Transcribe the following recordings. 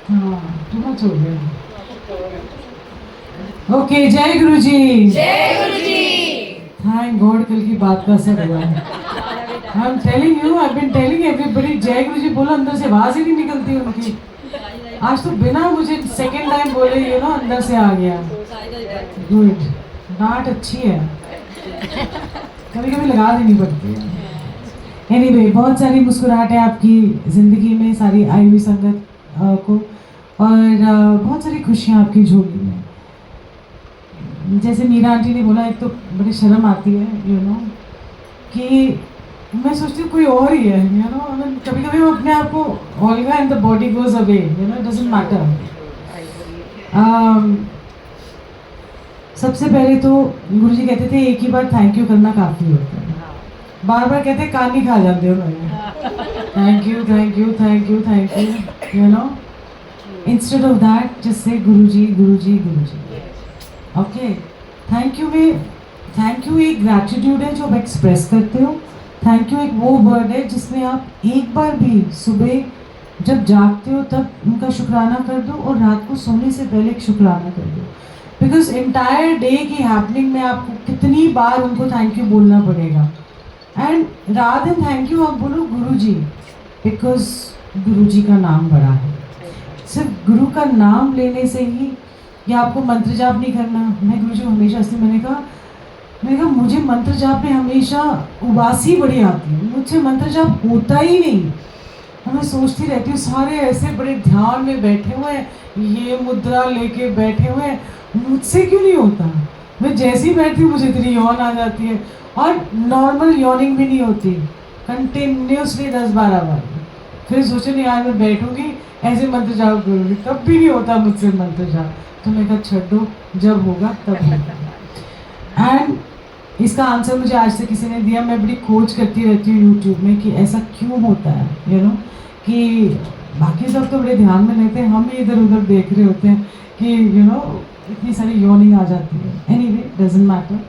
हाँ too much हो गया। ओके जय गुरु जी। जय गुरु जी। थैंक गॉड कल की बात का असर हुआ है। I am telling you, I been telling everybody जय गुरु जी बोलो, अंदर से आवाज ही नहीं निकलती उनकी। आज तो बिना मुझे सेकंड टाइम बोले यू नो अंदर से आ गया। गुड, डांट अच्छी है, कभी कभी लगा देनी पड़ती है। एनीवे बहुत सारी मुस्कुराहट है आपकी ज़िंदगी में, सारी आई हुई संगत को, और बहुत सारी खुशियाँ आपकी झोली में। जैसे मीरा आंटी ने बोला, एक तो बड़ी शर्म आती है यू नो कि मैं सोचती हूँ कोई और ही है यू नो, कभी कभी वो अपने आप को Olga and the body goes away you know, doesn't matter. सबसे पहले तो गुरुजी कहते थे एक ही बार थैंक यू करना काफ़ी होता है, बार बार कहते कान ही खा जाते हो मैंने, thank you thank you thank you thank you you know. Instead of that just say Guruji Guruji Guruji. Okay, thank you में, थैंक यू एक ग्रैटिट्यूड है जो आप एक्सप्रेस करते हो। थैंक यू एक वो वर्ड है जिसमें आप एक बार भी सुबह जब जागते हो तब उनका शुक्राना कर दो, और रात को सोने से पहले एक शुक्राना कर दो। बिकॉज एंटायर डे की हैपनिंग में आपको कितनी बार उनको थैंक यू बोलना पड़ेगा। एंड रात दिन थैंक यू आप बोलो गुरु जी, बिकॉज गुरु जी का नाम बड़ा है। सिर्फ गुरु का नाम लेने से ही, या आपको मंत्र जाप नहीं करना। मैं गुरु जी हमेशा इसलिए मैंने कहा मुझे मंत्र जाप में हमेशा उबासी बड़ी आती है, मुझसे मंत्र जाप होता ही नहीं। मैं सोचती रहती हूँ सारे ऐसे बड़े ध्यान में बैठे हुए हैं, ये मुद्रा लेके बैठे हुए हैं, मुझसे क्यों नहीं होता। मैं जैसे ही बैठती हूँ मुझे इतनी यौन आ जाती है, और नॉर्मल यौनिंग भी नहीं होती, कंटिन्यूसली 10-12 बार। फिर सोचे नहीं यार मैं बैठूंगी ऐसे मंत्र जाप करूँगी, तब भी नहीं होता मुझसे मंत्र जाप। तो मैं कहा छोड़ो, जब होगा तब होगा। एंड इसका आंसर मुझे आज से किसी ने दिया। मैं बड़ी खोज करती रहती हूँ यूट्यूब में कि ऐसा क्यों होता है यू नो, कि बाकी सब तो बड़े ध्यान में रहते हैं, हम ही इधर उधर देख रहे होते हैं कि यू नो इतनी सारी यौनिंग आ जाती है। Anyway doesn't matter.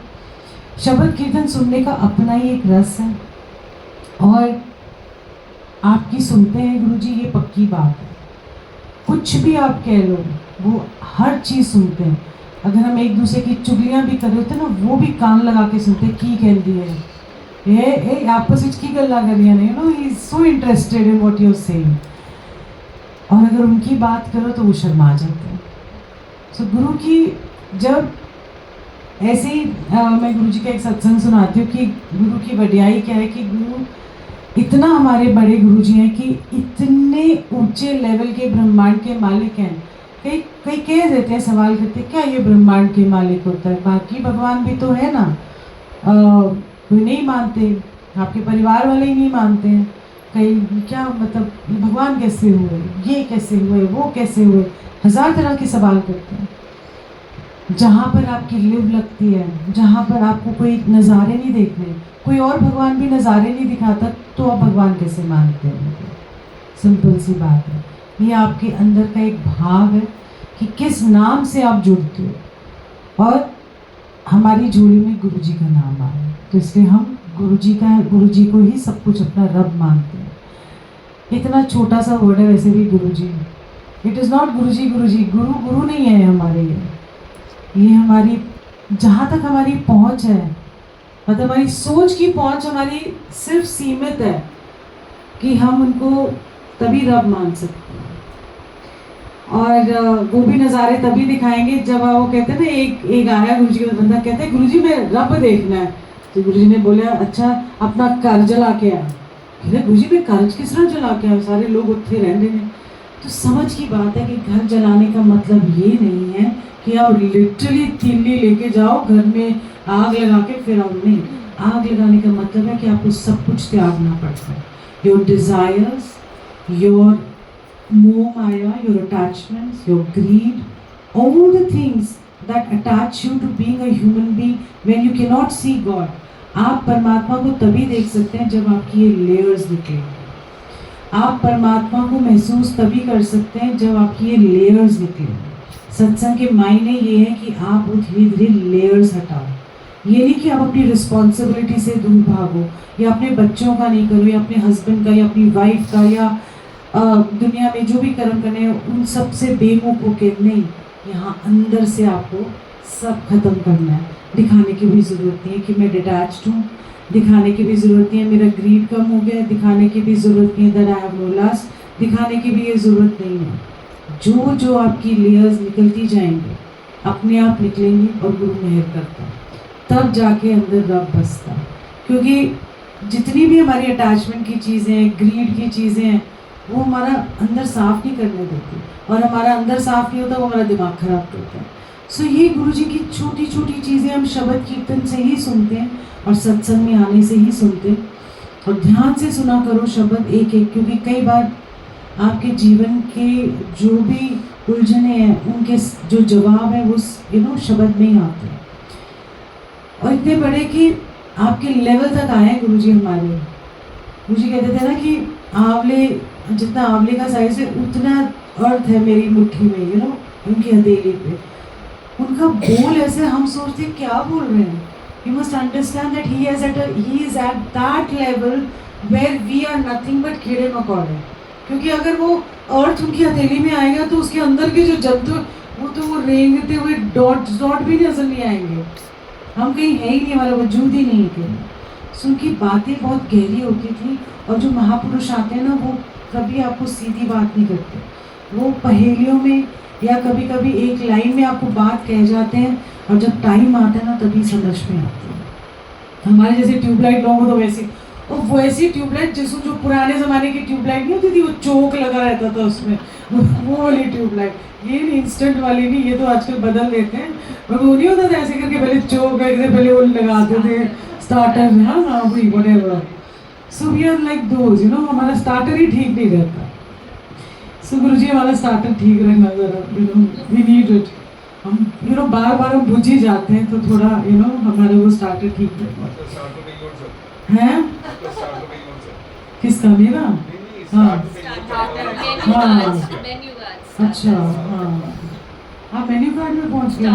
शब्द कीर्तन सुनने का अपना ही एक रस है, और आपकी सुनते हैं गुरु जी, ये पक्की बात है। कुछ भी आप कह लो वो हर चीज़ सुनते हैं। अगर हम एक दूसरे की चुगलियाँ भी कर रहे होते हैं ना, वो भी कान लगा के सुनते हैं की कह दी है ये आपस में की गल्ला करिया नहीं, you know he is so interested in what you are saying. और अगर उनकी बात करो तो वो शर्मा जाते हैं। सो गुरु की जब ऐसे ही मैं गुरु जी का एक सत्संग सुनाती हूँ कि गुरु की वड्याई क्या है, कि गुरु इतना हमारे बड़े गुरु जी हैं कि इतने ऊंचे लेवल के ब्रह्मांड के मालिक हैं। कई कई कह देते हैं, सवाल करते हैं क्या ये ब्रह्मांड के मालिक होता है, बाकी भगवान भी तो है ना। कोई नहीं मानते, आपके परिवार वाले ही नहीं मानते हैं। कई क्या मतलब भगवान कैसे हुए, ये कैसे हुए, वो कैसे हुए, हजार तरह के सवाल करते हैं। जहाँ पर आपकी लिव लगती है, जहाँ पर आपको कोई नज़ारे नहीं देखने, कोई और भगवान भी नज़ारे नहीं दिखाता, तो आप भगवान कैसे मानते हैं। सिंपल सी बात है, ये आपके अंदर का एक भाव है कि किस नाम से आप जुड़ते हो। और हमारी झोली में गुरु जी का नाम आया, तो इसलिए हम गुरु जी को ही सब कुछ अपना रब मानते हैं। इतना छोटा सा वर्ड है वैसे भी गुरु जी, इट इज़ नॉट गुरु जी गुरु नहीं है हमारे ये हमारी, जहाँ तक हमारी पहुँच है, मतलब हमारी सोच की पहुँच हमारी सिर्फ सीमित है कि हम उनको तभी रब मान सकते हैं। और वो भी नज़ारे तभी दिखाएंगे जब वो कहते हैं ना, एक आया गुरु जी का बंदा, कहते हैं गुरु जी मैं रब देखना है। तो गुरु जी ने बोला अच्छा अपना घर जला के आ। कहते गुरु जी मैं घर किस तरह जला के आ, सारे लोग उत्थे रहते हैं। तो समझ की बात है कि घर जलाने का मतलब ये नहीं है कि आप लिटरली तीली लेके जाओ घर में आग लगा के फिर आओ, नहीं। आग लगाने का मतलब है कि आपको सब कुछ त्यागना पड़ता है। Your desires, your moh maya, your attachments, your greed, all the things that attach you to being a human being when you cannot see God. आप परमात्मा को तभी देख सकते हैं जब आपकी ये लेयर्स निकलें। आप परमात्मा को महसूस तभी कर सकते हैं जब आपकी ये लेयर्स निकलें। सत्संग के मायने ये है कि आप वो धीरे धीरे लेयर्स हटाओ। ये नहीं कि आप अपनी रिस्पॉन्सिबिलिटी से दूर भागो, या अपने बच्चों का नहीं करो, या अपने हस्बैंड का, या अपनी वाइफ का, या दुनिया में जो भी कर्म करने हैं उन सब से बेमुख होके नहीं, यहाँ अंदर से आपको सब खत्म करना है। दिखाने की भी ज़रूरत नहीं है कि मैं डिटैच्ड हूँ, दिखाने की भी ज़रूरत नहीं है मेरा ग्रीड कम हो गया, दिखाने की भी ज़रूरत नहीं है that I have no lust, दिखाने की भी ये ज़रूरत नहीं है। जो जो आपकी लेयर्स निकलती जाएंगी अपने आप निकलेंगी और गुरु मेहर करता है, तब जाके अंदर रब बसता है। क्योंकि जितनी भी हमारी अटैचमेंट की चीज़ें हैं, ग्रीड की चीज़ें हैं, वो हमारा अंदर साफ नहीं करने देती, और हमारा अंदर साफ नहीं होता वो हमारा दिमाग खराब करता है। सो ये गुरु जी की छोटी छोटी चीज़ें हम शब्द कीर्तन से ही सुनते हैं और सत्संग में आने से ही सुनते हैं। और ध्यान से सुना करो शब्द एक एक, क्योंकि कई बार आपके जीवन के जो भी उलझने हैं उनके जो जवाब है वो शब्द में ही आते हैं। और इतने बड़े कि आपके लेवल तक आए हैं गुरु जी हमारे। गुरु जी कहते थे ना कि आंवले, जितना आंवले का साइज है उतना अर्थ है मेरी मुट्ठी में, उनकी हथेली पे। उनका बोल ऐसे हम सोचते क्या बोल रहे हैं। You must understand that he is at that level where we are nothing but कीड़े मकोड़े। क्योंकि अगर वो अर्थ उनकी हथेली में आएगा तो उसके अंदर के जो जंतु वो रेंगते हुए डॉट भी नजर नहीं आएंगे। हम कहीं है ही नहीं, हमारा वजूद ही नहीं है कहीं। सो उनकी बातें बहुत गहरी होती थी। और जो महापुरुष आते हैं ना वो कभी आपको सीधी बात नहीं करते, वो पहेलियों में या कभी कभी एक लाइन में आपको बात कह जाते हैं, और जब टाइम आता है ना तभी समझ में आती है। हमारे जैसे ट्यूबलाइट लोगों को तो वैसी, और वैसी ट्यूबलाइट जिसको जो पुराने ज़माने की ट्यूबलाइट नहीं होती थी, वो चोक लगा रहता था उसमें, वो वाली ट्यूबलाइट, ये नहीं इंस्टेंट वाली नहीं, ये तो आजकल बदल देते हैं। पर वो नहीं होता था ऐसे करके पहले चोक ऐसे पहले वो लगाते थे स्टार्टर में, हाँ वही whatever. So we are like those, हमारा स्टार्टर ही ठीक नहीं रहता। सो गुरु जी हमारा स्टार्टर ठीक रहना ज़रा, वी नीड इट। हम बार बार हम बुझ ही जाते हैं, तो थोड़ा हमारा वो स्टार्टर ठीक है। किसका, मेरा? हाँ हाँ, अच्छा हाँ, आप मेन्यू कार्ड में पहुँच गए।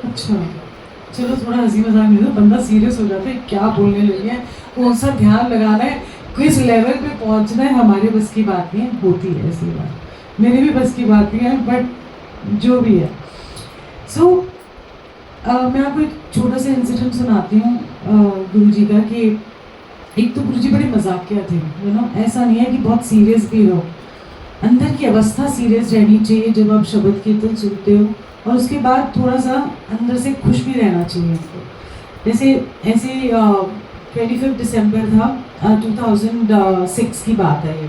अच्छा चलो थोड़ा हंसी मजाक नहीं, तो बंदा सीरियस हो जाता है, क्या बोलने लगे हैं, कौन सा ध्यान लगाना है, किस लेवल पे पहुंचना है, हमारे बस की बात नहीं है। होती है ऐसी बात, मेरे भी बस की बात नहीं है, बट जो भी है। सो मैं आपको एक छोटा सा इंसिडेंट सुनाती हूँ गुरु जी का। कि एक तो गुरु जी बड़े मजाकिया थे, ऐसा नहीं है कि बहुत सीरियस भी रहो, अंदर की अवस्था सीरियस रहनी चाहिए जब आप शब्द कीर्तन सुनते हो, और उसके बाद थोड़ा सा अंदर से खुश भी रहना चाहिए आपको। जैसे ऐसे 25 दिसंबर था 2006 की बात है ये।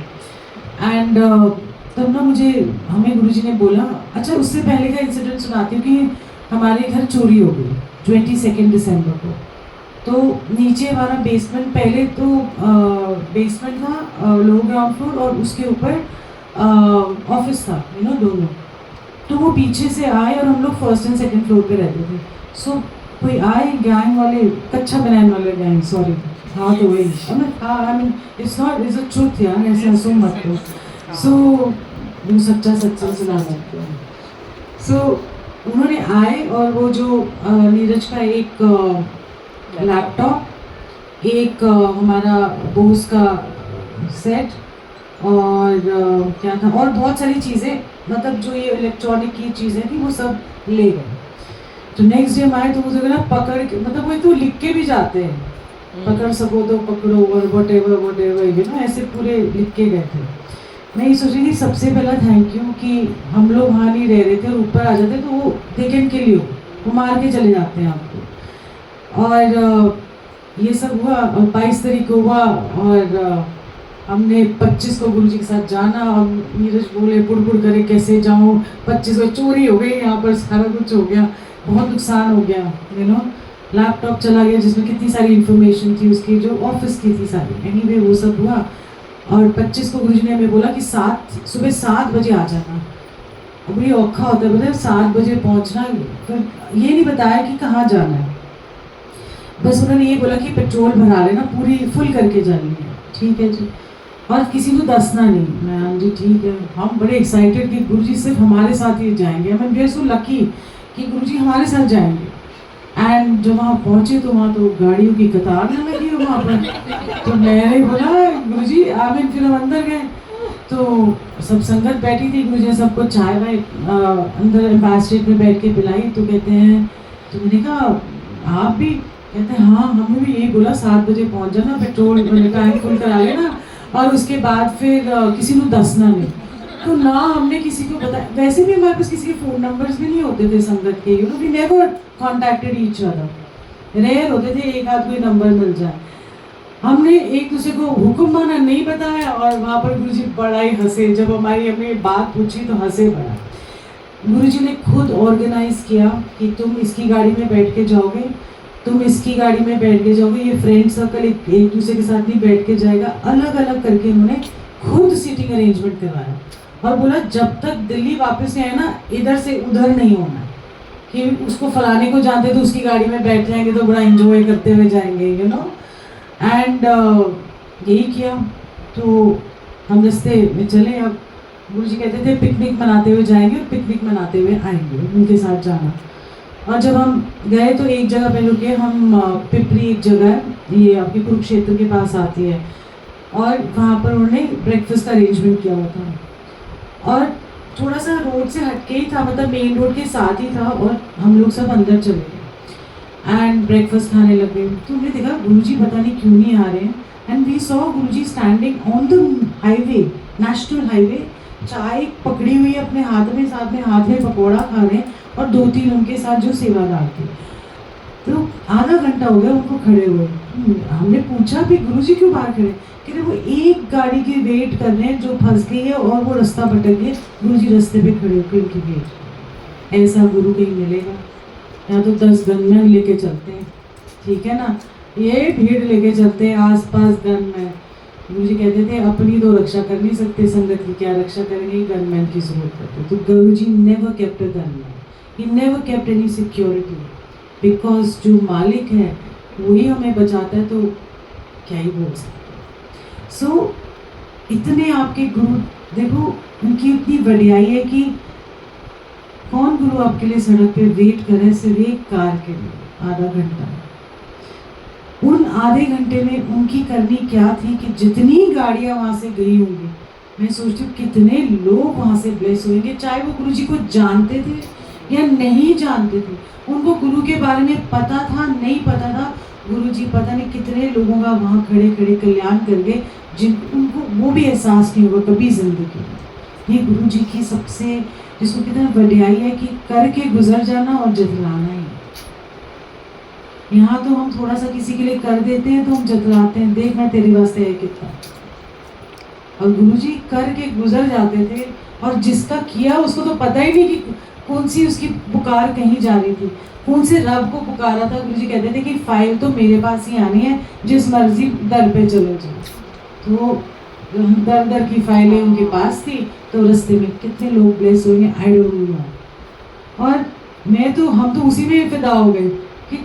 एंड तब ना हमें गुरुजी ने बोला, अच्छा उससे पहले का इंसिडेंट सुनाती हूँ कि हमारे घर चोरी हो गई 22 दिसंबर को। तो नीचे हमारा बेसमेंट, पहले तो बेसमेंट था, लो ग्राउंड फ्लोर, और उसके ऊपर ऑफिस था, दोनों। तो वो पीछे से आए और हम लोग फर्स्ट एंड सेकंड फ्लोर पे रहते थे। सो कोई आए गैंग वाले, कच्चा बनाने वाले गैंग, सॉरी हाँ तो वही, I mean it's a truth यार, ऐसे हंसो मत करो। सो वो सच्चा सुना सकते हैं। सो उन्होंने आए और वो जो नीरज का एक लैपटॉप, एक हमारा बोस का सेट, और क्या था, और बहुत सारी चीज़ें, मतलब जो ये इलेक्ट्रॉनिक की चीज़ें थी वो सब ले गए। तो नेक्स्ट डे हम आए तो वो जगह ना पकड़ के, मतलब वो तो लिख के भी जाते हैं, पकड़ सको तो पकड़ो, और वटेवर ऐसे पूरे लिख के गए थे। मैं ये सोच रही थी सबसे पहला थैंक यू कि हम लोग वहाँ नहीं रह रहे थे और ऊपर आ जाते तो वो देखें के लिए वो मार के चले जाते हैं आपको। और ये सब हुआ, 22 तारीख को हुआ, और हमने 25 को गुरुजी के साथ जाना। और नीरज बोले बुड़ करे कैसे जाऊँ, 25 को चोरी हो गई, यहाँ पर सारा कुछ हो गया, बहुत नुकसान हो गया, लैपटॉप चला गया जिसमें कितनी सारी इन्फॉर्मेशन थी उसकी, जो ऑफिस की थी सारी। एनीवे वो सब हुआ। और 25 को गुरुजी ने हमें बोला कि सुबह 7 बजे आ जाना। अब ये औखा होता है, मतलब 7 बजे पहुँचना, फिर ये नहीं बताया कि कहाँ जाना है, बस उन्होंने ये बोला कि पेट्रोल भरा लेना, पूरी फुल करके जानी है। ठीक है जी, और किसी को दसना नहीं। मैं हाँ जी ठीक है। हम बड़े एक्साइटेड कि गुरुजी सिर्फ हमारे साथ ही जाएंगे, हमें वी आर सो लकी कि गुरुजी हमारे साथ जाएंगे। एंड जब वहाँ पहुँचे तो वहाँ तो गाड़ियों की कतार न लगी हो वहाँ पर। तो मैंने बोला गुरुजी आमिर, फिर हम अंदर गए तो सब संगत बैठी थी। गुरुजी ने सबको चाय वाय अंदर एम्बेसडर में बैठ के पिलाई। तो कहते हैं, तो मैंने कहा आप भी? कहते हैं हाँ, हमने भी यही बोला 7 बजे पहुँच जाना, पेट्रोल टैंक फुल करा लेना और उसके बाद फिर किसी को दसना नहीं। तो ना हमने किसी को बताया, वैसे भी हमारे पास किसी के फ़ोन नंबर्स भी नहीं होते थे संगत के, you know we never contacted each other, rare होते थे एक आध कोई नंबर मिल जाए। हमने एक दूसरे को हुक्म माना, नहीं बताया, और वहाँ पर गुरुजी बड़ा ही हंसे। जब हमने बात पूछी तो हंसे बड़ा। गुरुजी ने खुद ऑर्गेनाइज किया कि तुम इसकी गाड़ी में बैठ के जाओगे, तुम इसकी गाड़ी में बैठ के जाओगे, ये फ्रेंड सर्कल एक दूसरे के साथ नहीं बैठ के जाएगा। अलग अलग करके उन्होंने खुद सीटिंग अरेंजमेंट करवाया और बोला जब तक दिल्ली वापस नहीं आए ना, इधर से उधर नहीं होना, कि उसको फलाने को जानते तो उसकी गाड़ी में बैठ जाएंगे तो बड़ा एंजॉय करते हुए जाएंगे, यू नो। एंड यही किया। तो हम रास्ते में चले। अब गुरुजी कहते थे पिकनिक मनाते हुए जाएंगे और पिकनिक मनाते हुए आएंगे, उनके साथ जाना। और जब हम गए तो एक जगह पे रुके हम, पिपरी एक जगह है, ये आपके कुरुक्षेत्र के पास आती है, और वहाँ पर उन्होंने ब्रेकफास्ट का अरेंजमेंट किया हुआ था और थोड़ा सा रोड से हटके ही था, मतलब मेन रोड के साथ ही था। और हम लोग सब अंदर चले गए एंड ब्रेकफास्ट खाने लग गए। तो हमने देखा गुरुजी पता नहीं क्यों नहीं आ रहे हैं, and we saw Guruji standing on the highway, national highway, चाय पकड़ी हुई अपने हाथ में, साथ में हाथ में पकौड़ा खा रहे हैं, और 2-3 उनके साथ जो सेवादार थे। तो आधा घंटा हो गया उनको खड़े हुए। हमने पूछा भी गुरुजी क्यों बाहर खड़े? कहते वो एक गाड़ी की वेट कर रहे हैं जो फंस गई है और वो रास्ता भटक गया, गुरुजी रास्ते पे खड़े होकर उनकी वेट। ऐसा गुरु कहीं मिलेगा? या तो 10 गनमैन लेके चलते हैं, ठीक है ना, ये भीड़ लेके चलते हैं आसपास गनमैन। गुरुजी कहते थे अपनी तो रक्षा कर नहीं सकते, संगत की क्या रक्षा करेंगे, गनमैन की जरूरत पड़ती। तो Guruji never kept a gunman, he never kept any security, because जो मालिक है वही हमें बचाता है, तो क्या ही बोल सकते। सो इतने आपके गुरु, देखो उनकी इतनी बढ़ियाई है कि कौन गुरु आपके लिए सड़क पे वेट करे सिर्फ एक कार के लिए आधा घंटा। उन आधे घंटे में उनकी करनी क्या थी कि जितनी गाड़ियां वहां से गई होंगी, मैं सोचती हूँ कितने लोग वहां से ब्लेस होंगे, चाहे वो गुरुजी को जानते थे या नहीं जानते थे, उनको गुरु के बारे में पता था नहीं पता था, गुरुजी पता नहीं कितने लोगों का वहाँ खड़े खड़े कल्याण कर गए, जिन उनको वो भी एहसास नहीं होगा कभी जिंदगी में। ये गुरुजी की सबसे जिसको कितना बढ़ियाई है कि करके गुजर जाना और जतलाना ही। यहाँ तो हम थोड़ा सा किसी के लिए कर देते हैं तो हम जतलाते हैं, देख मैं तेरे वास्ते है कितना, और गुरुजी करके गुजर जाते थे। और जिसका किया उसको तो पता ही नहीं कि कौन सी उसकी पुकार कहीं जा रही थी, कौन से रब को पुकारा था। गुरुजी कहते थे कि फाइल तो मेरे पास ही आनी है, जिस मर्जी दर पे चले जाओ। तो दर दर की फाइलें उनके पास थी, तो रास्ते में कितने लोग ब्लेस होंगे आई डोंट नो। और हम तो उसी में फिदा हो गए कि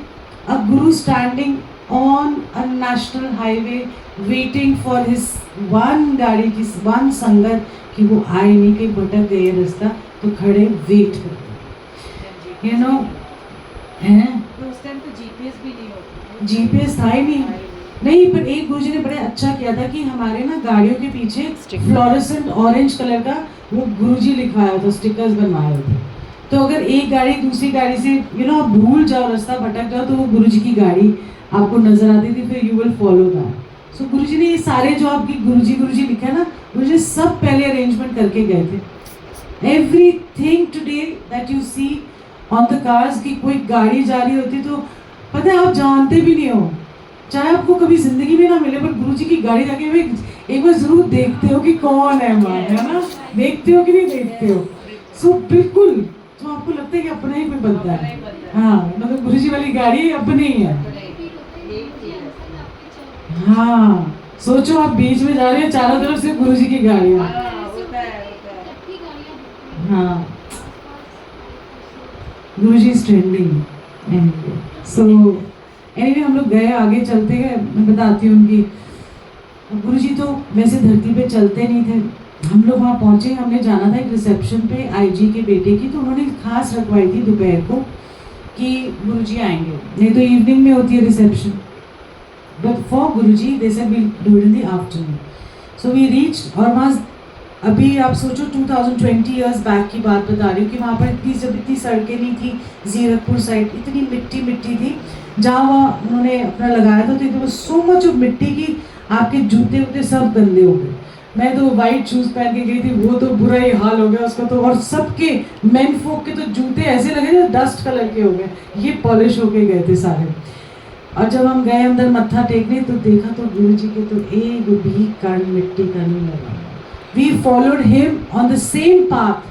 अ गुरु standing on a national highway waiting for his one गाड़ी की वन संगत कि वो आए नहीं, कि भटक गए रास्ता, तो खड़े वेट कर, यू नो हैं। उस टाइम तो जीपीएस भी नहीं होता, जीपीएस था ही नहीं, पर एक गुरुजी ने बड़े अच्छा किया था कि हमारे ना गाड़ियों के पीछे फ्लोरेसेंट ऑरेंज कलर का वो गुरुजी लिखवाया था, स्टिकर्स बनवाए थे। तो अगर एक गाड़ी दूसरी गाड़ी से यू नो भूल जाओ, रास्ता भटक जाओ, तो वो गुरुजी की गाड़ी आपको नजर आती थी, फिर यू विल फॉलो दैट। सो गुरुजी ने ये सारे जो आपकी गुरुजी लिखा है ना, गुरुजी सब पहले अरेंजमेंट करके गए थे। Everything today that you see on the cars, की कोई गाड़ी जा रही होती तो पता है आप जानते भी नहीं हो, चाहे आपको कभी जिंदगी में ना मिले, पर गुरुजी की गाड़ी जाके एक बार जरूर देखते हो कि कौन है वहाँ, है ना, देखते हो कि नहीं देखते हो। सो बिल्कुल तो आपको लगता है कि अपना ही कोई बनता है। हाँ, मतलब गुरुजी वाली गाड़ी अपनी ही है। हाँ, सोचो आप बीच में जा रहे हैं, चारों तरफ से गुरुजी की गाड़ियाँ। हाँ, गुरुजी इज ट्रेंडिंग। सो एनीवे हम लोग गए, आगे चलते गए, मैं बताती हूँ उनकी। गुरुजी तो वैसे धरती पे चलते नहीं थे। हम लोग वहाँ पहुँचे, हमने जाना था एक रिसेप्शन पे आईजी के बेटे की, तो उन्होंने खास रखवाई थी दोपहर को कि गुरुजी आएंगे, नहीं तो इवनिंग में होती है reception, but for Guruji they said we do it in the afternoon. So we reached, और वहाँ अभी आप सोचो 2020 इयर्स बैक की बात बता रही हूँ कि वहाँ पर इतनी सड़कें नहीं थी, जीरकपुर साइड इतनी मिट्टी मिट्टी थी, जहाँ वहाँ उन्होंने अपना लगाया था तो it was so much of मिट्टी की आपके जूते वूते सब गंदे हो गए। मैं तो वाइट शूज़ पहन के गई थी, वो तो बुरा ही हाल हो गया उसका तो, और सबके मेन फोक के तो जूते ऐसे लगे जो डस्ट कलर के हो गए, ये पॉलिश होके गए थे सारे। और जब हम गए अंदर मत्था टेकने तो देखा तो गुरुजी के तो एक भी कण मिट्टी का नहीं लगा। We followed him on the same path,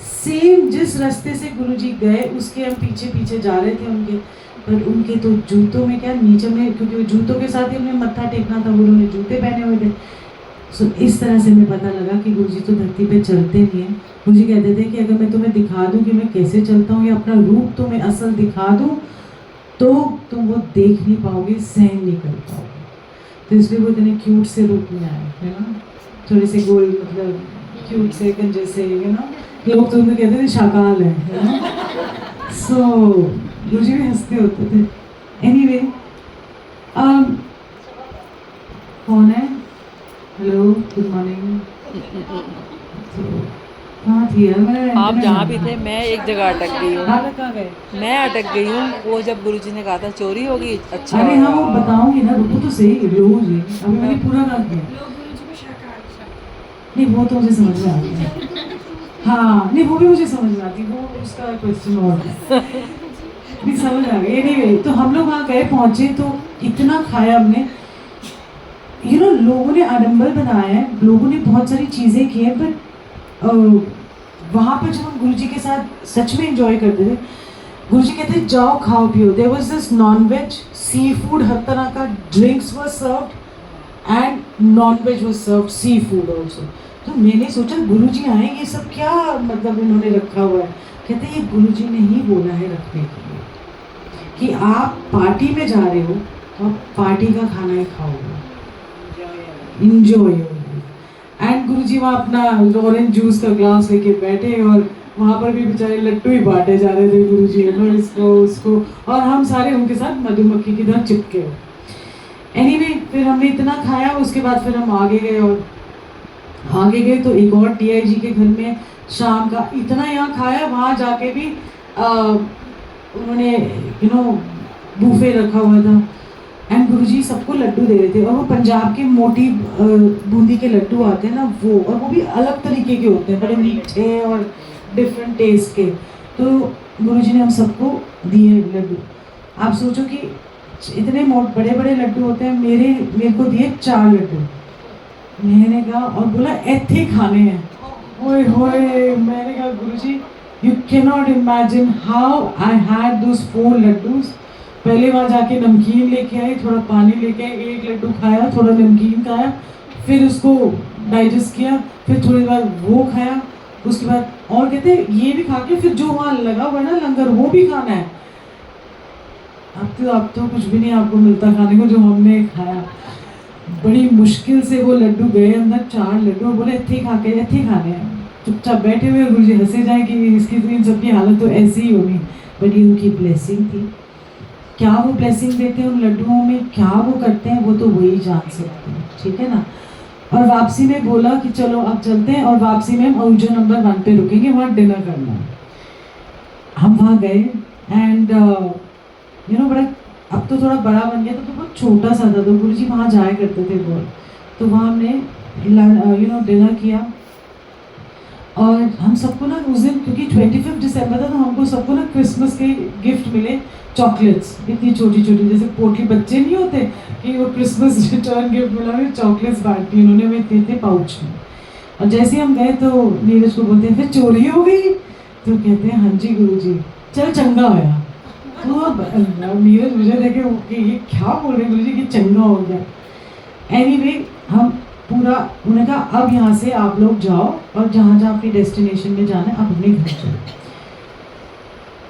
same जिस रास्ते से गुरुजी गए उसके हम पीछे पीछे जा रहे थे उनके, पर उनके तो जूतों में क्या नीचे में, क्योंकि वो जूतों के साथ ही हमें मत्था टेकना था, उन्होंने जूते पहने हुए थे। सो इस तरह से हमें पता लगा कि गुरुजी तो धरती पे चलते नहीं हैं। गुरुजी कहते थे कि अगर मैं तुम्हें दिखा दूं कि मैं कैसे चलता हूँ या अपना रूप तुम्हें असल दिखा दूं तो तुम वो देख नहीं पाओगे, सहन नहीं कर पाओगे। तो इसलिए वो इतने क्यूट से रूप में आए, है ना, थोड़े से गोल, मतलब क्यूट से कंजे से, यू नो, लोग तो उन्हें कहते थे शाकाल है ना। सो गुरुजी भी हंसते होते थे। एनीवे, कौन है? Hello, good morning. कहाँ थी यार मैं? आप जहाँ भी थे, मैं एक जगह अटक गई हूँ। आप कहाँ गए? मैं अटक गई हूँ वो जब गुरुजी ने कहा था चोरी होगी। अच्छा, अरे हाँ, वो बताऊंगी ना, रुको तो सही, रोज ही अभी मैंने पूरा कर दिया। नहीं, वो तो मुझे समझ में आ गया। हाँ, नहीं, वो भी मुझे समझ में आती, वो उसका क्वेश्चन और भी समझ आ गई। एनीवे, तो हम लोग वहाँ गए, पहुँचे तो इतना खाया हमने, यू नो, लोगों ने आडंबर बनाया है, लोगों ने बहुत सारी चीज़ें की हैं, बट वहाँ पर जब हम गुरुजी के साथ सच में एंजॉय करते थे, गुरुजी कहते थे जाओ खाओ पियो। There was this non veg, sea food, हर तरह का drinks were served and non veg was served, sea food also. तो मैंने सोचा गुरुजी आए, ये सब क्या मतलब इन्होंने रखा हुआ है? कहते ये गुरुजी ने ही बोला है रखने के लिए, कि आप पार्टी में जा रहे हो तो आप पार्टी का खाना ही खाओगे, इंजॉय होगी। एंड गुरुजी वहाँ अपना ऑरेंज जूस का ग्लास लेके बैठे, और वहाँ पर भी बेचारे लड्डू ही बांटे जा रहे थे गुरुजी, इसको उसको, और हम सारे उनके साथ मधुमक्खी की तरह चिपके हो। एनीवे, फिर हमने इतना खाया, उसके बाद फिर हम आगे गए, और आगे गए तो एक और टीआई जी के घर में शाम का इतना यहाँ खाया, वहाँ जाके भी उन्होंने यू नो बूफे रखा हुआ था, एंड गुरुजी सबको लड्डू दे रहे थे, और वो पंजाब के मोटी बूंदी के लड्डू आते हैं ना वो, और वो भी अलग तरीके के होते हैं, बड़े मीठे और डिफरेंट टेस्ट के। तो गुरुजी ने हम सबको दिए लड्डू। आप सोचो कि इतने बड़े बड़े लड्डू होते हैं, मेरे को दिए 4 लड्डू। मैंने कहा, और बोला ऐथे खाने हैं। ओए होए, मैंने कहा Guruji you can not imagine how I had those 4 laddoos. पहले वहाँ जाके नमकीन लेके आए, थोड़ा पानी लेके आए, एक लड्डू खाया, थोड़ा नमकीन खाया, फिर उसको डाइजेस्ट किया, फिर थोड़ी देर बाद वो खाया, उसके बाद और कहते ये भी खा के फिर जो वहाँ लगा हुआ ना लंगर वो भी खाना है। अब तो कुछ भी नहीं आपको मिलता खाने को जो हमने खाया। बड़ी मुश्किल से वो लड्डू गए अंदर, 4 लड्डू, बोले इतने खाने हैं। चुपचाप बैठे हुए गुरुजी हंसे जाए कि इसकी तो इन सबकी हालत तो ऐसी ही होगी, बट ये उनकी ब्लेसिंग थी। क्या वो ब्लेसिंग देते हैं उन लड्डुओं में, क्या वो करते हैं, वो तो वही जान सकते हैं, ठीक है ना। और वापसी में बोला कि चलो अब चलते हैं, और वापसी में हम औजो नंबर 1 पे रुकेंगे, वहाँ डिनर करना है। हम वहाँ गए, एंड यू नो, बड़ा अब तो थोड़ा बड़ा बन गया, तो बहुत छोटा सा था, तो गुरुजी वहाँ जाया करते थे बहुत। तो वहाँ हमने यू नो डिनर किया, और हम सबको ना उस दिन, क्योंकि 25 दिसंबर था, तो हमको सबको ना क्रिसमस के गिफ्ट मिले, चॉकलेट्स इतनी छोटी छोटी, जैसे पोटली बच्चे नहीं होते कि वो क्रिसमस रिटर्न गिफ्ट मिला, चॉकलेट्स बांटी उन्होंने, हमें इतने पाउच में। और जैसे हम गए तो नीरज को बोलते हैं फिर चोरी हो गई, तो कहते हैं हाँ जी गुरुजी, चल चंगा होया। तो नीरज मुझे देखे कि ये क्या बोल रहे गुरुजी कि चंगा हो गया। एनीवे, हम पूरा, उन्होंने कहा अब यहाँ से आप लोग जाओ, और जहाँ जहाँ अपनी डेस्टिनेशन में जाना है आप अपने घर चलो।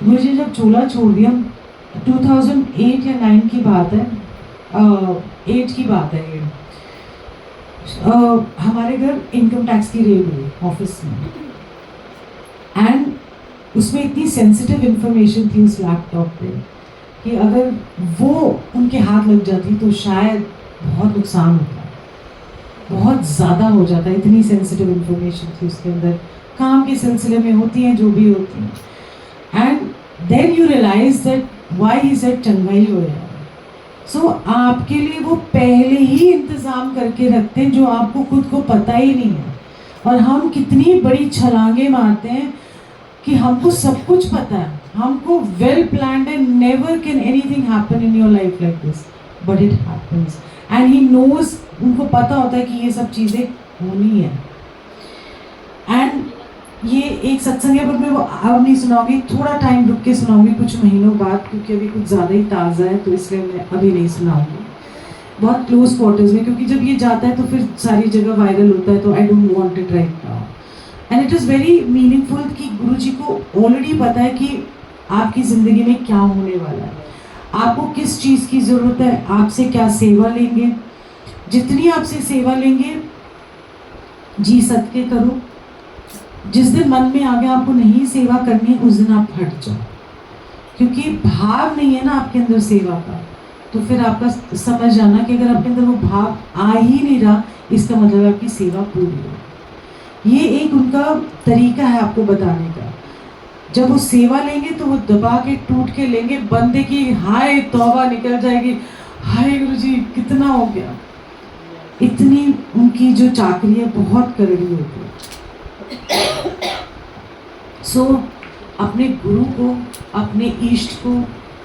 मुझे जब चोला छोड़ दिया, 2008 या 9 की बात है, 8 की बात है ये। हमारे घर इनकम टैक्स की रेड हुई ऑफिस में, एंड उसमें इतनी सेंसिटिव इंफॉर्मेशन थी उस लैपटॉप पे कि अगर वो उनके हाथ लग जाती तो शायद बहुत नुकसान होता, बहुत ज़्यादा हो जाता। इतनी सेंसिटिव इंफॉर्मेशन थी उसके अंदर, काम के सिलसिले में होती हैं जो भी होती हैं। And then you realise that why he said चंगाई हो यार। सो आपके लिए वो पहले ही इंतज़ाम करके रखते हैं जो आपको खुद को पता ही नहीं है। और हम कितनी बड़ी छलांगे मारते हैं कि हमको सब कुछ पता है, हमको well planned and never can anything happen in your life like this, but it happens and he knows. उनको पता होता है कि ये सब चीज़ें होनी है। एंड ये एक सत्संग है, बट मैं वो अब नहीं सुनाऊंगी, थोड़ा टाइम रुक के सुनाऊंगी, कुछ महीनों बाद, क्योंकि अभी कुछ ज़्यादा ही ताज़ा है, तो इसलिए मैं अभी नहीं सुनाऊंगी। बहुत क्लोज क्वार्टर्स में, क्योंकि जब ये जाता है तो फिर सारी जगह वायरल होता है, तो I don't want it right now. And it is very meaningful कि गुरुजी को ऑलरेडी पता है कि आपकी ज़िंदगी में क्या होने वाला है, आपको किस चीज़ की ज़रूरत है, आपसे क्या सेवा लेंगे। जितनी आपसे सेवा लेंगे जी सदके करो। जिस दिन मन में आ गया आपको नहीं सेवा करनी है, उस दिन आप हट जाओ, क्योंकि भाव नहीं है ना आपके अंदर सेवा का। तो फिर आपका समझ जाना कि अगर आपके अंदर वो भाव आ ही नहीं रहा, इसका मतलब आपकी सेवा पूरी हो। ये एक उनका तरीका है आपको बताने का। जब वो सेवा लेंगे तो वो दबा के टूट के लेंगे, बंदे की हाय तौबा निकल जाएगी, हाय गुरुजी कितना हो गया। इतनी उनकी जो चाकरी है बहुत करड़ी होती है। सो अपने गुरु को, अपने इष्ट को,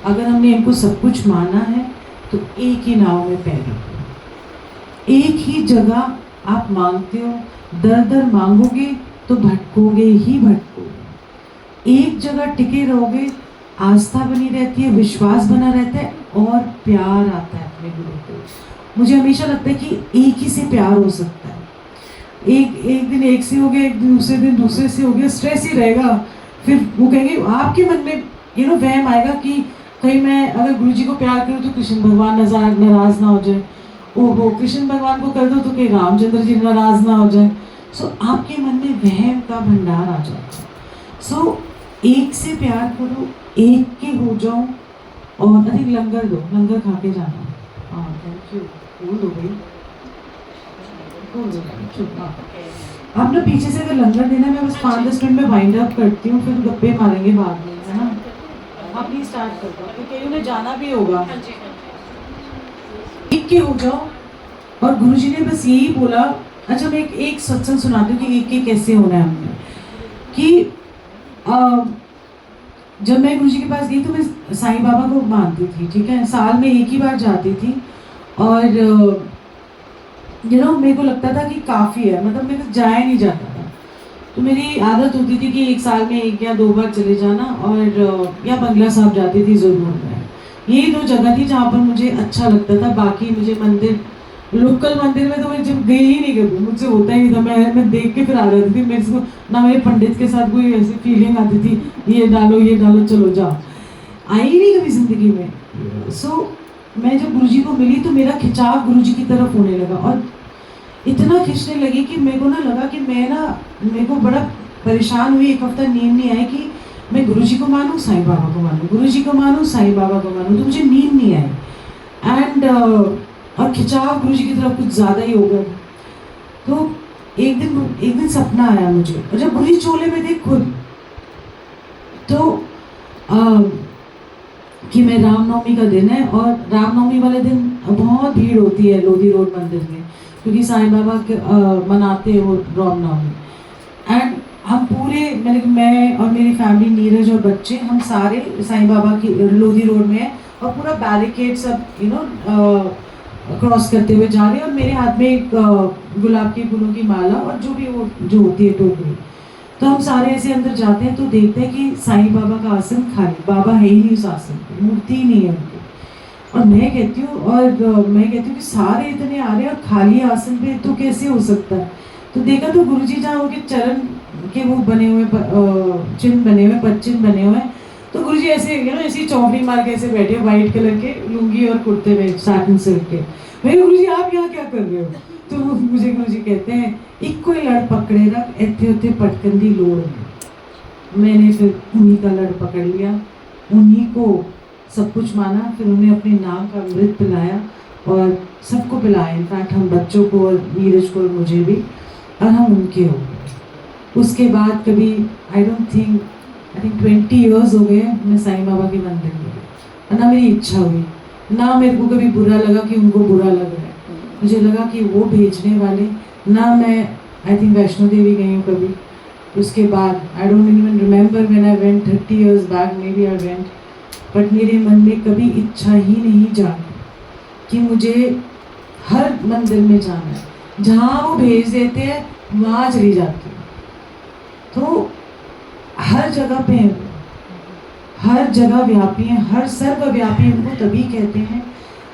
अगर हमने इनको सब कुछ माना है तो एक ही नाव में पैर रखो। एक ही जगह आप मांगते हो, दर दर मांगोगे तो भटकोगे ही भटकोगे। एक जगह टिके रहोगे, आस्था बनी रहती है, विश्वास बना रहता है और प्यार आता है अपने गुरु को। मुझे हमेशा लगता है कि एक ही से प्यार हो सकता है। एक दिन एक से हो गया, एक दूसरे दिन दूसरे से हो गया, स्ट्रेस ही रहेगा। फिर वो कहेंगे, आपके मन में वहम आएगा कि कहीं मैं अगर गुरुजी को प्यार करूँ तो कृष्ण भगवान नाराज ना हो जाए, ओहो कृष्ण भगवान को कर दो तो कहीं रामचंद्र जी नाराज ना हो जाए। सो आपके मन में वहम का भंडार आ जाता है। सो एक से प्यार करो, एक के हो जाओ, और अधिक लंगर दो, लंगर खा के जाना। हाँ थैंक यू, बोल दो भाई, बोल दो। आप ना पीछे से अगर लंगर देना, मैं बस 5-10 मिनट में वाइंड अप करती हूँ, फिर गप्पे मारेंगे बाद में, है ना। आप प्लीज स्टार्ट कर दो, क्योंकि उन्हें जाना भी होगा। एक के हो जाओ। और गुरुजी ने बस यही बोला। अच्छा मैं एक सत्संग सुनाती हूँ कि एक के कैसे होना है हमने। कि जब मैं गुरुजी के पास गई तो मैं साईं बाबा को मानती थी, ठीक है, साल में एक ही बार जाती थी। और मेरे को लगता था कि काफ़ी है, मतलब मेरे को जाया नहीं जाता था। तो मेरी आदत होती थी कि एक साल में 1 या 2 बार चले जाना, और या बंगला साहब जाती थी ज़रूर मैं। यही 2 जगह थी जहाँ पर मुझे अच्छा लगता था। बाकी मुझे मंदिर, लोकल मंदिर में तो मैं जब गई ही नहीं कभी, मुझसे होता ही नहीं था। मैं देख के फिर आ जाती थी। मेरे को ना मेरे पंडित के साथ कोई ऐसी फीलिंग आती थी, ये डालो चलो जाओ, आई ही नहीं कभी ज़िंदगी में। सो मैं जब गुरुजी को मिली तो मेरा खिंचाव गुरुजी की तरफ होने लगा, और इतना खींचने लगी कि मेरे को ना लगा कि मेरे को बड़ा परेशान हुई। 1 हफ्ता नींद नहीं आई कि मैं गुरुजी को मानूं, साईं बाबा को मानूं, गुरुजी को मानूं, साईं बाबा को मानूं। तो मुझे नींद नहीं आई। एंड और खिंचाव गुरुजी की तरफ कुछ ज़्यादा ही हो गया। तो एक दिन सपना आया मुझे, और जब गुरुजी चोले में थे खुद, तो कि मैं रामनवमी का दिन है, और रामनवमी वाले दिन बहुत भीड़ होती है लोधी रोड मंदिर में, क्योंकि साईं बाबा के मनाते हैं वो रामनवमी। एंड हम पूरे, मैं और मेरी फैमिली, नीरज और बच्चे, हम सारे साईं बाबा की लोधी रोड में हैं, और पूरा बैरिकेड सब क्रॉस करते हुए जा रहे हैं। और मेरे हाथ में एक गुलाब के फूलों की माला, और जो भी वो जो होती है टोकरी। तो हम सारे ऐसे अंदर जाते हैं तो देखते हैं कि साईं बाबा का आसन खाली, बाबा है ही नहीं उस आसन पे, मूर्ति ही नहीं है उनकी। और मैं कहती हूँ कि सारे इतने आ रहे हैं और खाली आसन पे तो कैसे हो सकता है। तो देखा तो गुरुजी जहाँ उनके चरण के वो बने हुए चिन्ह बने हुए, पदचिन्ह बने हुए हैं। तो गुरुजी ऐसे ऐसी चौकड़ी मार के ऐसे बैठे, व्हाइट कलर के लुंगी और कुर्ते में, साटन सिल्क के। मैं गुरुजी आप यहाँ क्या कर रहे हो? तो मुझे गुरुजी कहते हैं, एक कोई लड़ पकड़े रख, इतने उतने पटकंदी लोड़ में। मैंने फिर उन्हीं का लड़ पकड़ लिया, उन्हीं को सब कुछ माना, फिर उन्हें अपने नाम का अमृत पिलाया और सबको पिलाया, इनफैक्ट हम बच्चों को और नीरज को और मुझे भी, और हम उनके हो गए। उसके बाद कभी आई थिंक 20 ईयर्स हो गए मैं साईं बाबा के मंदिर में गई, और ना मेरी इच्छा हुई, ना मेरे को कभी बुरा लगा कि उनको बुरा लग रहा है, मुझे लगा कि वो भेजने वाले, ना मैं आई थिंक वैष्णो देवी गई हूँ कभी। उसके बाद I don't even remember when I went 30 years back, maybe I went, but मेरे मन में कभी इच्छा ही नहीं जागी कि मुझे हर मंदिर में जाना है, जहाँ वो भेज देते हैं वहाँ चली जाती हूँ। तो हर जगह पे हैं, हर जगह व्यापी हैं, हर सर्वव्यापी उनको तभी कहते हैं,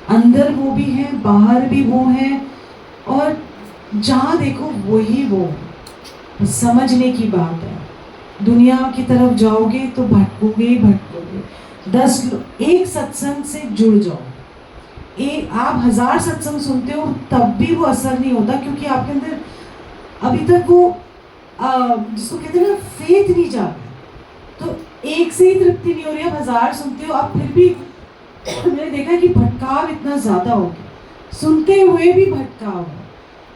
अंदर वो भी हैं, बाहर भी वो हैं, और जहाँ देखो वही वो। समझने की बात है, दुनिया की तरफ जाओगे तो भटकोगे ही भटकोगे। एक सत्संग से जुड़ जाओ, आप 1000 सत्संग सुनते हो तब भी वो असर नहीं होता, क्योंकि आपके अंदर अभी तक वो जिसको कहते हैं ना फेथ नहीं जागा। तो एक से ही तृप्ति नहीं हो रही, आप 1000 सुनते हो, आप फिर भी मैंने देखा कि भटकाव इतना ज़्यादा हो गया, सुनते हुए भी भटकाव है।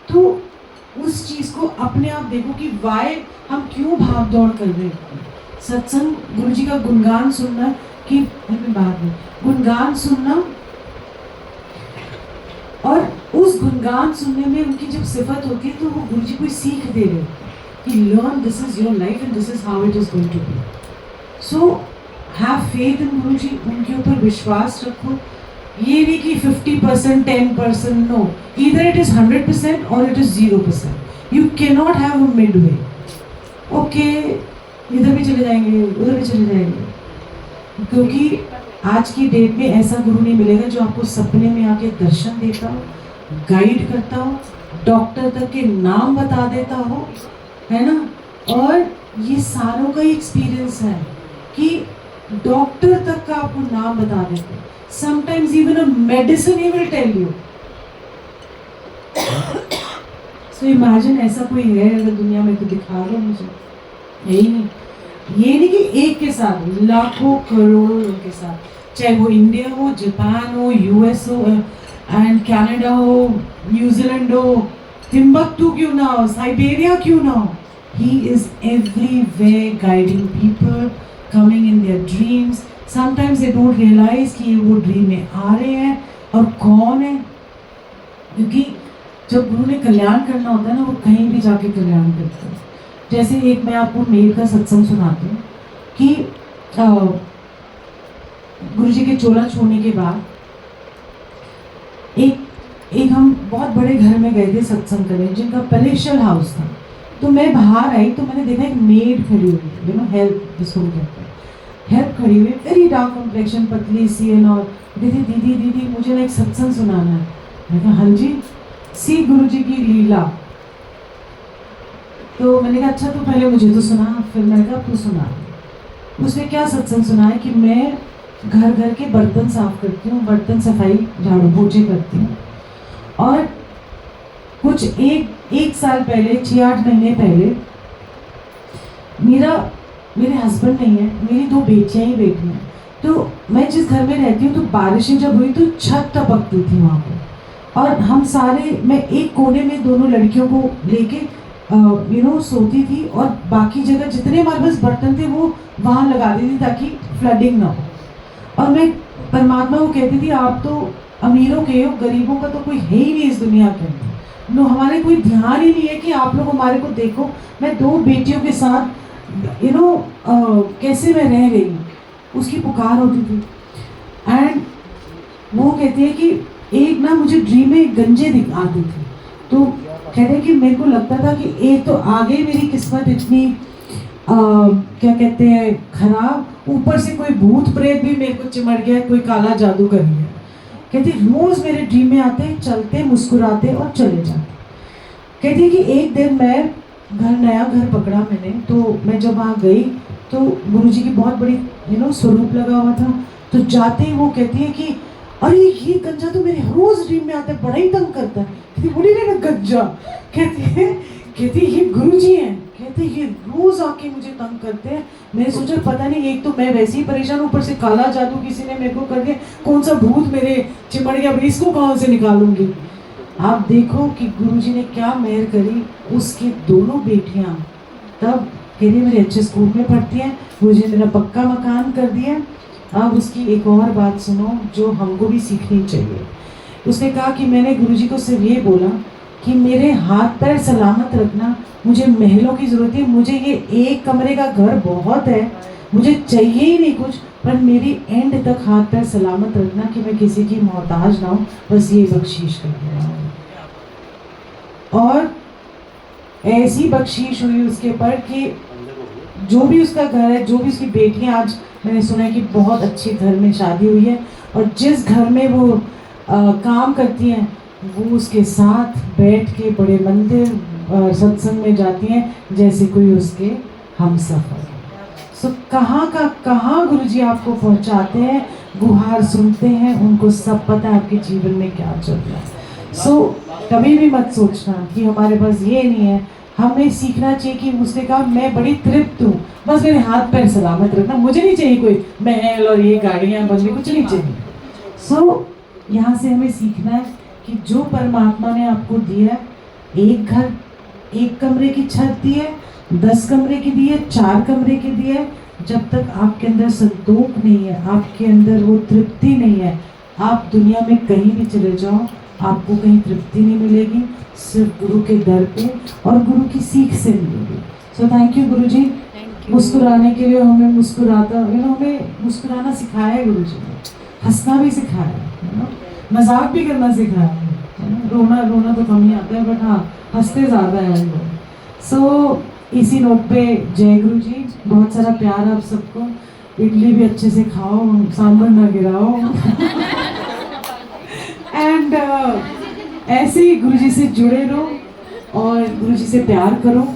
तो उस चीज़ को अपने आप देखो कि वाई हम क्यों भाग दौड़ कर रहे हैं। सत्संग गुरु जी का गुणगान सुनना, कि बाद में गुणगान सुनना, और उस गुणगान सुनने में उनकी जब सिफत होती है तो वो गुरु जी कोई सीख दे रहे होते हैं कि learn, this is your life and this is how it is going to be. So have faith in Guru ji, उनके ऊपर विश्वास रखो। ये नहीं कि 50%, 10%, नो, ईदर इट इज 100% और it is 0%। You can not have a mid way. Okay, इधर भी चले जाएंगे, उधर भी चले जाएंगे, क्योंकि आज की डेट में ऐसा गुरु नहीं मिलेगा जो आपको सपने में आके दर्शन देता हो, गाइड करता हो, डॉक्टर तक के नाम बता देता हो, है ना। और ये सारों का एक्सपीरियंस है कि डॉक्टर तक का आपको नाम बता देते हैं। Sometimes even a medicine he will tell you. So imagine ऐसा कोई है अगर दुनिया में, तो दिखा दो मुझे। यही नहीं, ये नहीं कि एक के साथ, लाखों करोड़ों लोगों के साथ, चाहे वो इंडिया हो, जापान हो, यूएस हो, एंड कनाडा हो, न्यूजीलैंड हो, तिम्बकतू क्यों ना हो, साइबेरिया क्यों ना हो, he is everywhere guiding people, coming in their dreams. Sometimes they don't realize कि वो ड्रीम में आ रहे हैं और कौन है, क्योंकि जब गुरु ने कल्याण करना होता है ना, वो कहीं भी जाके कल्याण करते हैं। जैसे एक मैं आपको मेल का सत्संग सुनाती हूँ कि गुरु जी के चोला छोड़ने के बाद एक हम बहुत बड़े घर में गए थे सत्संग करने, जिनका पैलेशियल हाउस था। तो मैं बाहर आई तो मैंने देखा एक मेड खड़ी हुई है, यू नो, हेल्प जिसको कहते हैं, हेल्प खड़ी हुई, वेरी डार्क कॉम्प्लेक्शन, पतली सी एंड और दीदी मुझे ना एक सत्संग सुनाना है। मैं कहा हाँ जी, सी गुरु जी की लीला। तो मैंने कहा अच्छा, तो पहले मुझे तो सुना, फिर मैंने कहा तू सुना। उसने क्या सत्संग सुना है कि मैं घर घर के बर्तन साफ करती हूँ, बर्तन सफाई झाड़ू पोछे करती हूँ, और कुछ एक साल पहले, 6-8 महीने पहले, मेरे हस्बैंड नहीं है, मेरी 2 बेटियां ही बेटी हैं। तो मैं जिस घर में रहती हूँ, तो बारिशें जब हुई तो छत टपकती थी वहाँ पे, और हम सारे, मैं एक कोने में दोनों लड़कियों को लेके सोती थी, और बाकी जगह जितने हमारे पास बर्तन थे वो वहाँ लगा दी थी ताकि फ्लडिंग ना हो। और मैं परमात्मा को कहती थी, आप तो अमीरों के हो, गरीबों का तो कोई है ही नहीं इस दुनिया के अंदर, नो, हमारे कोई ध्यान ही नहीं है कि आप लोग हमारे को देखो। मैं 2 बेटियों के साथ कैसे मैं रह रही हूँ, उसकी पुकार होती थी। एंड वो कहती है कि एक ना मुझे ड्रीम में गंजे दिखाती थी, तो कहते हैं कि मेरे को लगता था कि एक तो आगे मेरी किस्मत इतनी क्या कहते हैं खराब, ऊपर से कोई भूत प्रेत भी मेरे को चिमट गया, कोई काला जादू कर गया। कहती रोज मेरे ड्रीम में आते, चलते, मुस्कुराते और चले जाते। कहती कि एक दिन मैं नया घर पकड़ा मैंने, तो मैं जब वहाँ गई तो गुरुजी की बहुत बड़ी स्वरूप लगा हुआ था। तो जाते ही वो कहती है कि अरे ये गंजा तो मेरे रोज ड्रीम में आता है, बड़ा ही तंग करता है। कहती बड़ी मेरा गंजा, कहती ये गुरुजी हैं। कहते ये रोज आके मुझे तंग करते हैं। मैंने सोचा पता नहीं, एक तो मैं वैसे ही परेशान, ऊपर से काला जादू किसी ने मेरे को कर दिया, कौन सा भूत मेरे चिमड़ गया, इसको कहाँ से निकालूंगी। आप देखो कि गुरुजी ने क्या मेहर करी। उसकी दोनों बेटियां तब कह रही मेरे अच्छे स्कूल में पढ़ती हैं, गुरुजी ने मेरा पक्का मकान कर दिया। अब उसकी एक और बात सुनो जो हमको भी सीखनी चाहिए। उसने कहा कि मैंने गुरुजी को सिर्फ ये बोला कि मेरे हाथ पैर सलामत रखना, मुझे महलों की ज़रूरत है, मुझे ये एक कमरे का घर बहुत है, मुझे चाहिए ही नहीं कुछ, पर मेरी एंड तक हाथ पैर सलामत रखना कि मैं किसी की मोहताज ना हूँ, बस ये बख्शीश कर दिया। और ऐसी बख्शीश हुई उसके पर कि जो भी उसका घर है, जो भी उसकी बेटियां, आज मैंने सुना है कि बहुत अच्छे घर में शादी हुई है, और जिस घर में वो काम करती हैं वो उसके साथ बैठ के बड़े मंदिर सत्संग में जाती हैं जैसे कोई उसके हमसफर। सो कहाँ का कहाँ गुरुजी आपको पहुँचाते हैं, गुहार सुनते हैं, उनको सब पता है आपके जीवन में क्या चल रहा है। सो कभी भी मत सोचना कि हमारे पास ये नहीं है। हमें सीखना चाहिए कि उसने कहा मैं बड़ी तृप्त हूँ, बस मेरे हाथ पैर सलामत रखना, मुझे नहीं चाहिए कोई महल और ये गाड़ियाँ बंगले, कुछ नहीं चाहिए। सो यहाँ से हमें सीखना है कि जो परमात्मा ने आपको दिया, एक घर, एक कमरे की छत दी है, 10 कमरे की दी है, 4 कमरे की दी है, जब तक आपके अंदर संतोष नहीं है, आपके अंदर वो तृप्ति नहीं है, आप दुनिया में कहीं भी चले जाओ आपको कहीं तृप्ति नहीं मिलेगी, सिर्फ गुरु के दर पे और गुरु की सीख से मिलेगी। सो थैंक यू गुरु जी, मुस्कुराने के लिए हमें हमें मुस्कुराना सिखाया है गुरु जी ने, हंसना भी सिखाया है, मजाक भी करना सिखाया है, रोना तो कम ही आता है, बट हाँ हंसते ज़्यादा है हम लोग। सो इसी नोट पे जय गुरु जी, बहुत सारा प्यार आप सबको, इडली भी अच्छे से खाओ, सांभर ना गिराओ एंड ऐसे ही गुरु जी से जुड़े रहो और गुरु जी से प्यार करो,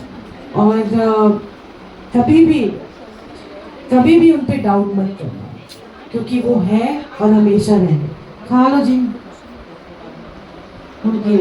और कभी भी उन पे डाउट मत करना, क्योंकि वो है और हमेशा रहेंगे। खा लो जी उनकी